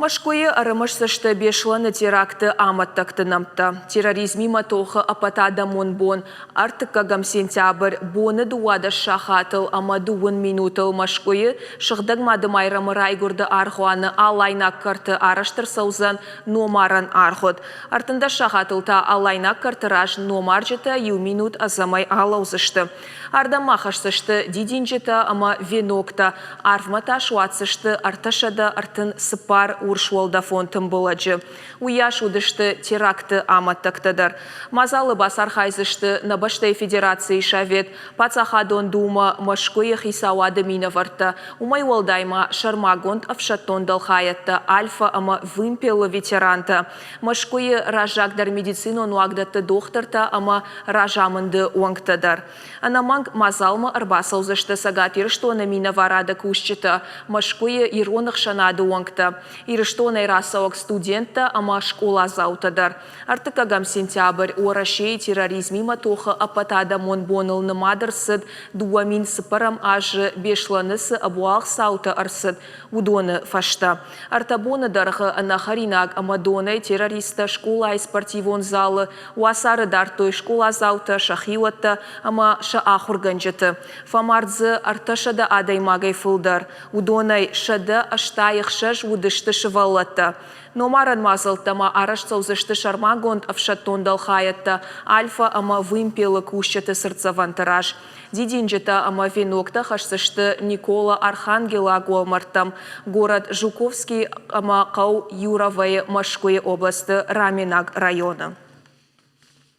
Машкуе арымыш сышты бешланы теракты аматтақты намта. Терроризми матоха апатада монбон. Артыккагам сентябрь боны дуада шахатыл ама дуын минутыл машкуе шыхдагмады майрамы райгурды архуаны алайнак карты араштыр саузан номаран архот. Артында шахатылта алайнак картыраж номар жета ю минут азамай алаузышты. Арда махашсышты дидинжета ама венокта. Арфмата шуатсышты арташада артын сыпар уршуалда фонтым боладжы. Уяш удышты теракты аматтактадар. Мазалы басар хайзышты Набаштай Федерации шавет пацахадон дума машкуе хисауады минаварта. Умай уалдайма шармагонт авшатон далхаятта альфа ама вымпелы ветеранта. Машкуе ражагдар медицину нуагдаты дохтарта ама ражамынды уангтадар. Анаманг мазалма арбасаузышты сагатир что на минаварада кушчета. Машкуе иронах шанады уангта. Ирыштонай расауак студента ама школа заутадар. Артыкагам сентябрь уарашей терроризми матоха апатада монбоныл нымадырсыд дуамин сыпарам ажы бешланысы абуах саута арсыд удоны фашта. Артабоны дарха анахаринаг амадонай террориста школа и спортивон залы уасары дартой школа заута шахиуатта ама шаахурганжыты. Фамардзы арташада адаймагай фылдар. Удонай шада аштайықшаш удышты шываллатта. Номаран мазалтама арашцаузышты шармагонт авшаттон далхаятта альфа ама вымпелы кущаты сырцавантараж. Дидинжета ама венокта хашсышты Никола Архангела Гуамартам. Город Жуковский ама кау Юровой Машкуе области Раминаг района.